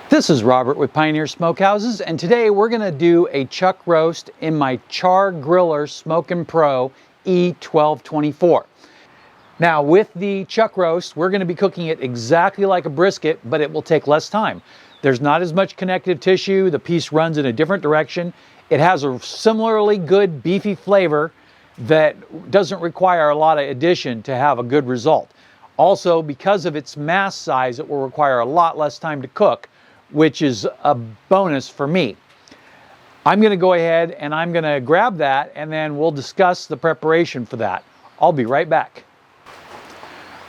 This is Robert with Pioneer Smokehouses, and today we're going to do a chuck roast in my Char-Griller Smokin Pro E1224. Now with the chuck roast, we're going to be cooking it exactly like a brisket, but it will take less time. There's not as much connective tissue, the piece runs in a different direction. It has a similarly good beefy flavor that doesn't require a lot of addition to have a good result. Also, because of its mass size, it will require a lot less time to cook, which is a bonus for me. I'm going to go ahead and I'm going to grab that, and then we'll discuss the preparation for that. I'll be right back.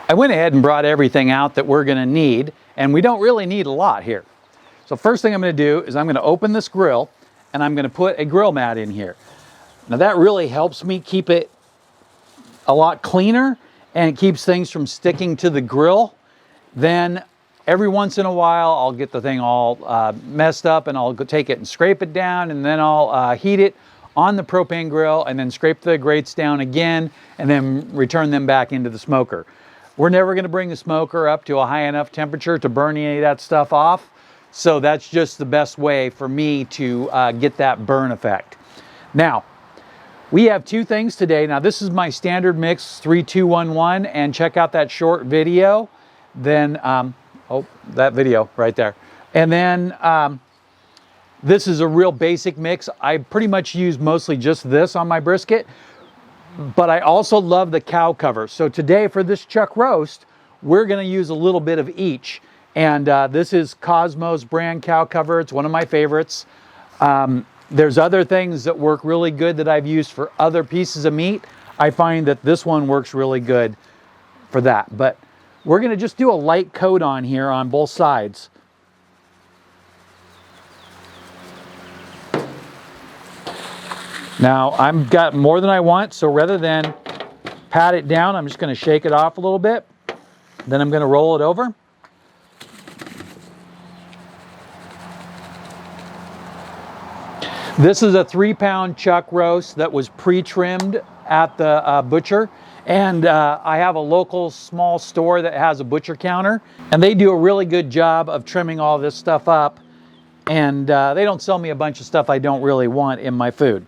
I went ahead and brought everything out that we're going to need, and we don't really need a lot here. So first thing I'm going to do is I'm going to open this grill, and I'm going to put a grill mat in here. Now that really helps me keep it a lot cleaner, and it keeps things from sticking to the grill. Then every once in a while, I'll get the thing all messed up, and I'll go take it and scrape it down, and then I'll heat it on the propane grill, and then scrape the grates down again, and then return them back into the smoker. We're never going to bring the smoker up to a high enough temperature to burn any of that stuff off, so that's just the best way for me to get that burn effect. Now, we have two things today. Now, this is my standard mix 3211, and check out that short video. Then, oh, that video right there. And then this is a real basic mix. I pretty much use mostly just this on my brisket, but I also love the cow cover. So today for this chuck roast, we're gonna use a little bit of each. And this is Cosmos brand cow cover. It's one of my favorites. There's other things that work really good that I've used for other pieces of meat. I find that this one works really good for that. But we're going to just do a light coat on here on both sides. Now I've got more than I want, so rather than pat it down, I'm just going to shake it off a little bit. Then I'm going to roll it over. This is a 3-pound chuck roast that was pre-trimmed at the butcher. And I have a local small store that has a butcher counter, and they do a really good job of trimming all this stuff up, and they don't sell me a bunch of stuff I don't really want in my food.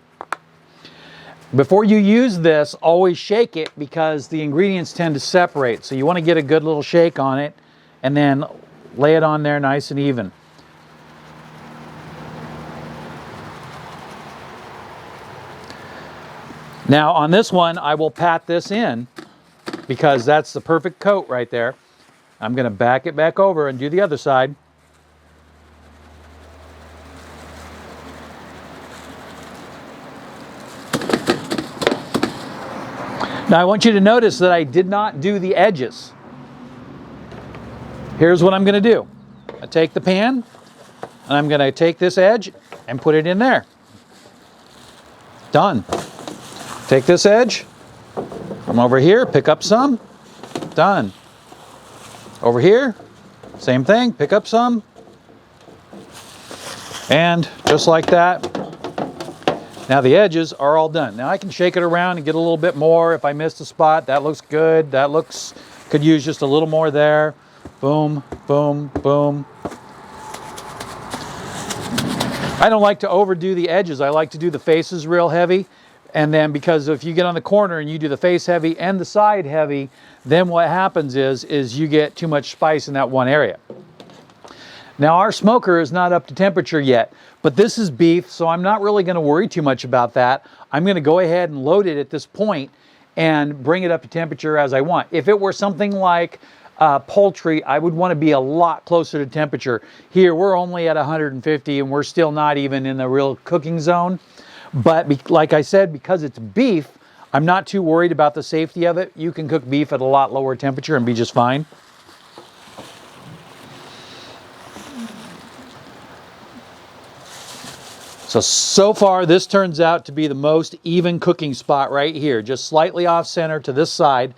Before you use this, always shake it, because the ingredients tend to separate, so you want to get a good little shake on it and then lay it on there nice and even. Now on this one, I will pat this in, because that's the perfect coat right there. I'm going to back it back over and do the other side. Now I want you to notice that I did not do the edges. Here's what I'm going to do. I take the pan, and I'm going to take this edge and put it in there. Done. Take this edge, come over here, pick up some, done. Over here, same thing, pick up some, and just like that. Now the edges are all done. Now I can shake it around and get a little bit more if I missed a spot. That looks good, that looks, could use just a little more there. Boom, boom, boom. I don't like to overdo the edges. I like to do the faces real heavy. And then, because if you get on the corner and you do the face heavy and the side heavy, then what happens is you get too much spice in that one area. Now our smoker is not up to temperature yet, but this is beef, so I'm not really going to worry too much about that. I'm going to go ahead and load it at this point and bring it up to temperature as I want. If it were something like poultry, I would want to be a lot closer to temperature. Here we're only at 150, and we're still not even in the real cooking zone. But like I said, because it's beef, I'm not too worried about the safety of it. You can cook beef at a lot lower temperature and be just fine. So far, this turns out to be the most even cooking spot right here, just slightly off center to this side.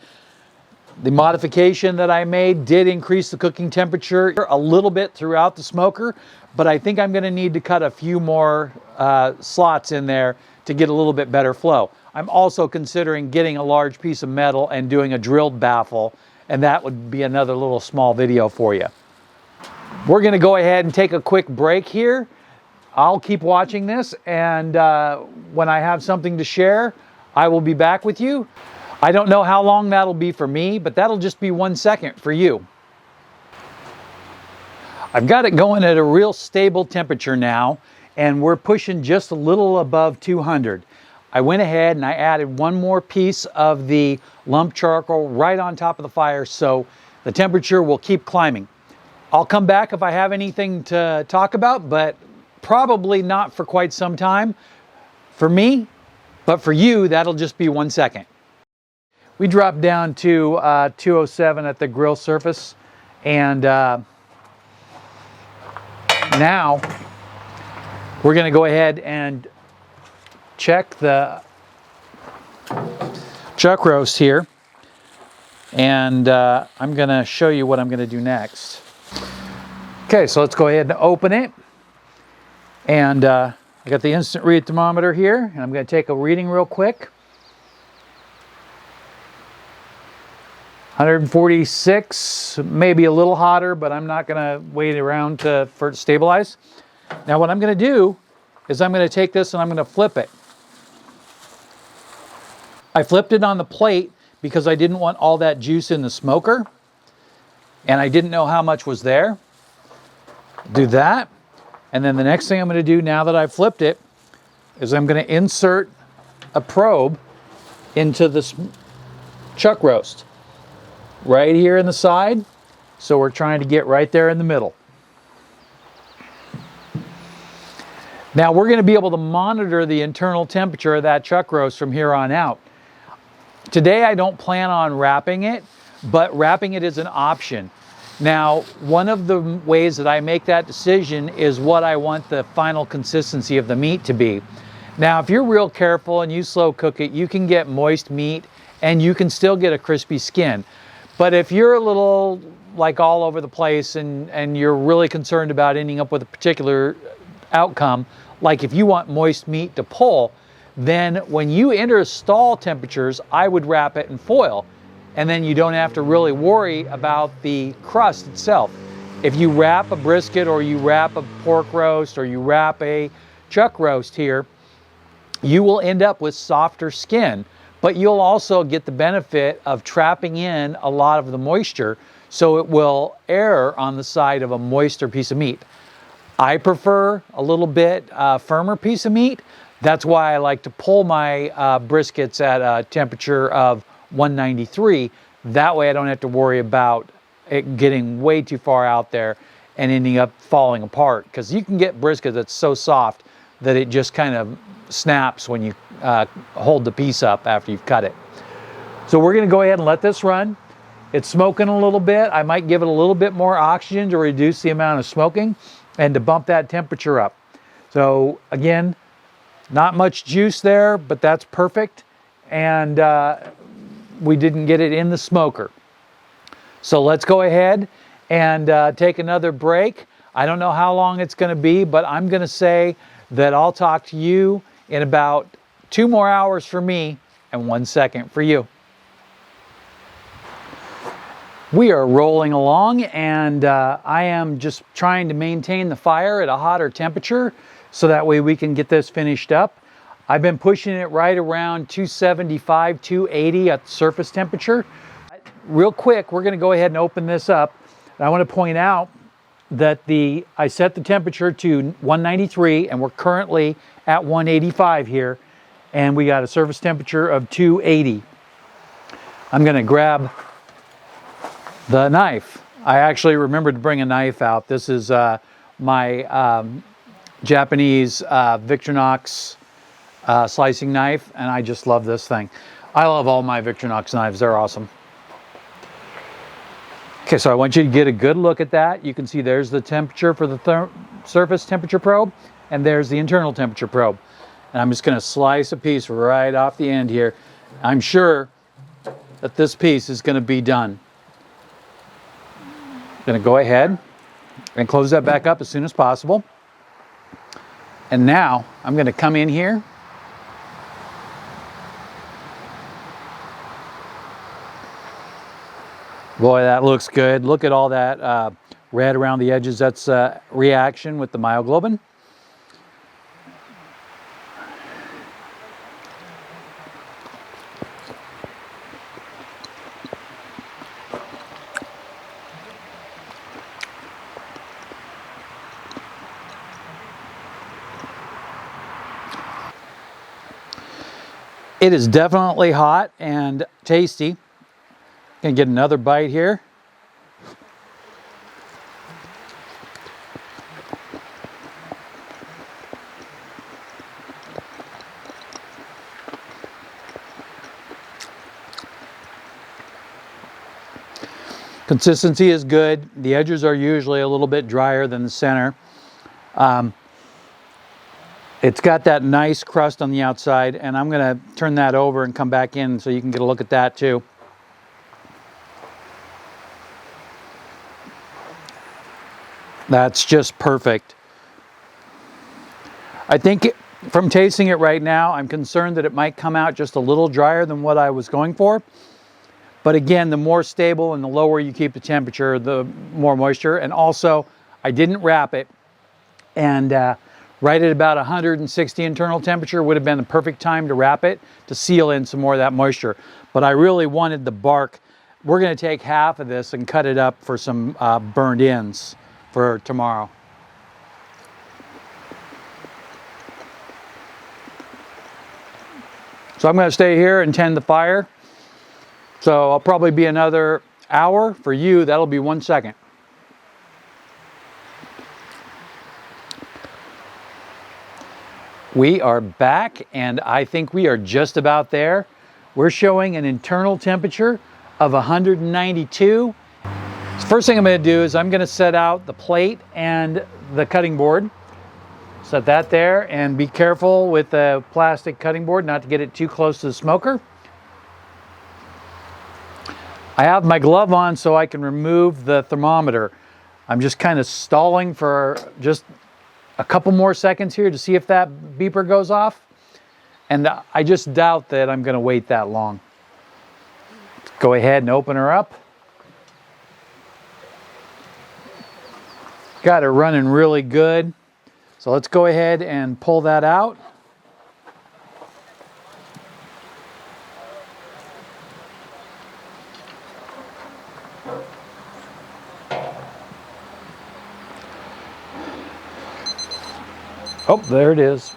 The modification that I made did increase the cooking temperature a little bit throughout the smoker, but I think I'm going to need to cut a few more slots in there to get a little bit better flow. I'm also considering getting a large piece of metal and doing a drilled baffle, and that would be another little small video for you. We're going to go ahead and take a quick break here. I'll keep watching this, and when I have something to share, I will be back with you. I don't know how long that'll be for me, but that'll just be 1 second for you. I've got it going at a real stable temperature now, and we're pushing just a little above 200. I went ahead and I added one more piece of the lump charcoal right on top of the fire, so the temperature will keep climbing. I'll come back if I have anything to talk about, but probably not for quite some time for me, but for you, that'll just be 1 second. We dropped down to 207 at the grill surface, and now we're going to go ahead and check the chuck roast here, and I'm going to show you what I'm going to do next. Okay, so let's go ahead and open it. And I got the instant read thermometer here, and I'm going to take a reading real quick. 146, maybe a little hotter, but I'm not going to wait around for it to stabilize. Now what I'm going to do is I'm going to take this and I'm going to flip it. I flipped it on the plate because I didn't want all that juice in the smoker, and I didn't know how much was there. Do that, and then the next thing I'm going to do now that I've flipped it is I'm going to insert a probe into this chuck roast right here in the side. So we're trying to get right there in the middle. Now we're going to be able to monitor the internal temperature of that chuck roast from here on out. Today I don't plan on wrapping it, but wrapping it is an option. Now, one of the ways that I make that decision is what I want the final consistency of the meat to be. Now, if you're real careful and you slow cook it, you can get moist meat and you can still get a crispy skin. But if you're a little like all over the place and you're really concerned about ending up with a particular outcome, like if you want moist meat to pull, then when you enter stall temperatures, I would wrap it in foil. And then you don't have to really worry about the crust itself. If you wrap a brisket or you wrap a pork roast or you wrap a chuck roast here, you will end up with softer skin, but you'll also get the benefit of trapping in a lot of the moisture, so it will err on the side of a moister piece of meat. I prefer a little bit firmer piece of meat. That's why I like to pull my briskets at a temperature of 193. That way I don't have to worry about it getting way too far out there and ending up falling apart, because you can get brisket that's so soft that it just kind of snaps when you hold the piece up after you've cut it. So we're going to go ahead and let this run. It's smoking a little bit. I might give it a little bit more oxygen to reduce the amount of smoking and to bump that temperature up. So again, not much juice there, but that's perfect. And we didn't get it in the smoker. So let's go ahead and take another break. I don't know how long it's going to be, but I'm going to say that I'll talk to you in about 2 more hours for me and 1 second for you. We are rolling along, and I am just trying to maintain the fire at a hotter temperature so that way we can get this finished up. I've been pushing it right around 275, 280 at surface temperature. Real quick, we're going to go ahead and open this up. I want to point out that I set the temperature to 193, and we're currently at 185 here, and we got a surface temperature of 280. I'm going to grab the knife. I actually remembered to bring a knife out. This is my Japanese Victorinox slicing knife, and I just love this thing. I love all my Victorinox knives. They're awesome. Okay, so I want you to get a good look at that. You can see there's the temperature for the surface temperature probe, and there's the internal temperature probe. And I'm just going to slice a piece right off the end here. I'm sure that this piece is going to be done. I'm going to go ahead and close that back up as soon as possible. And now I'm going to come in here . Boy, that looks good. Look at all that red around the edges. That's reaction with the myoglobin. It is definitely hot and tasty. Gonna get another bite here. Consistency is good. The edges are usually a little bit drier than the center. It's got that nice crust on the outside, and I'm gonna turn that over and come back in so you can get a look at that too. That's just perfect. I think from tasting it right now, I'm concerned that it might come out just a little drier than what I was going for. But again, the more stable and the lower you keep the temperature, the more moisture. And also, I didn't wrap it. And right at about 160 internal temperature would have been the perfect time to wrap it to seal in some more of that moisture. But I really wanted the bark. We're gonna take half of this and cut it up for some burned ends for tomorrow. So I'm gonna stay here and tend the fire. So I'll probably be another hour. For you, that'll be 1 second. We are back, and I think we are just about there. We're showing an internal temperature of 192. So first thing I'm gonna do is I'm gonna set out the plate and the cutting board. Set that there, and be careful with the plastic cutting board not to get it too close to the smoker. I have my glove on so I can remove the thermometer. I'm just kind of stalling for just a couple more seconds here to see if that beeper goes off. And I just doubt that I'm gonna wait that long. Let's go ahead and open her up. Got it running really good. So let's go ahead and pull that out. Oh, there it is.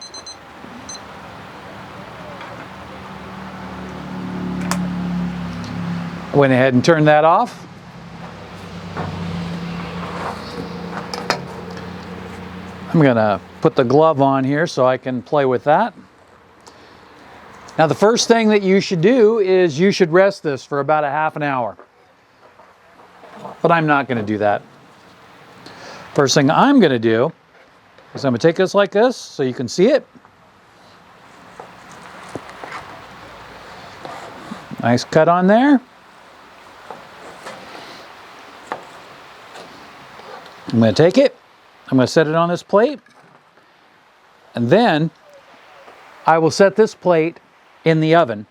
Went ahead and turned that off. I'm gonna put the glove on here so I can play with that. Now the first thing that you should do is you should rest this for about a half an hour. But I'm not gonna do that. First thing I'm gonna do is I'm gonna take this like this so you can see it. Nice cut on there. I'm gonna take it, I'm gonna set it on this plate, and then I will set this plate in the oven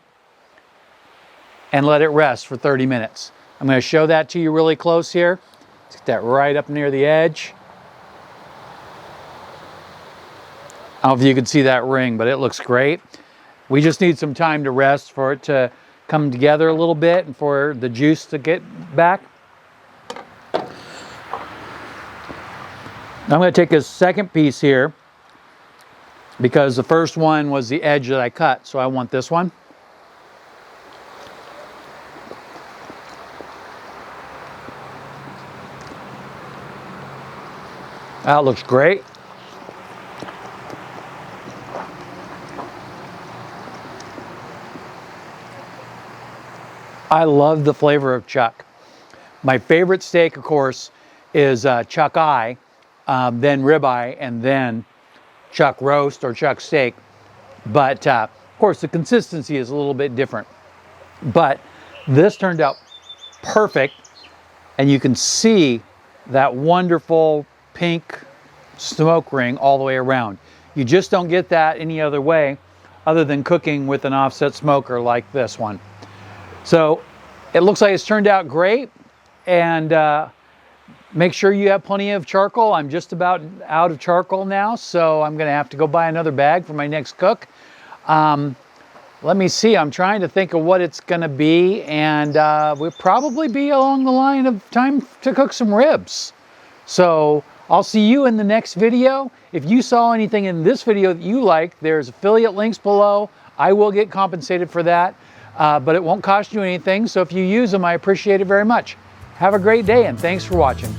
and let it rest for 30 minutes. I'm gonna show that to you really close here. Let's get that right up near the edge. I don't know if you can see that ring, but it looks great. We just need some time to rest for it to come together a little bit and for the juice to get back. I'm going to take a second piece here because the first one was the edge that I cut, so I want this one. That looks great. I love the flavor of chuck. My favorite steak, of course, is chuck eye, then ribeye, and then chuck roast or chuck steak. But of course, the consistency is a little bit different. But this turned out perfect, and you can see that wonderful pink smoke ring all the way around. You just don't get that any other way other than cooking with an offset smoker like this one. So it looks like it's turned out great, and Make sure you have plenty of charcoal. I'm just about out of charcoal now, so I'm gonna have to go buy another bag for my next cook. Let me see, I'm trying to think of what it's gonna be, and we'll probably be along the line of time to cook some ribs. So I'll see you in the next video. If you saw anything in this video that you like, there's affiliate links below. I will get compensated for that, but it won't cost you anything. So if you use them, I appreciate it very much. Have a great day, and thanks for watching.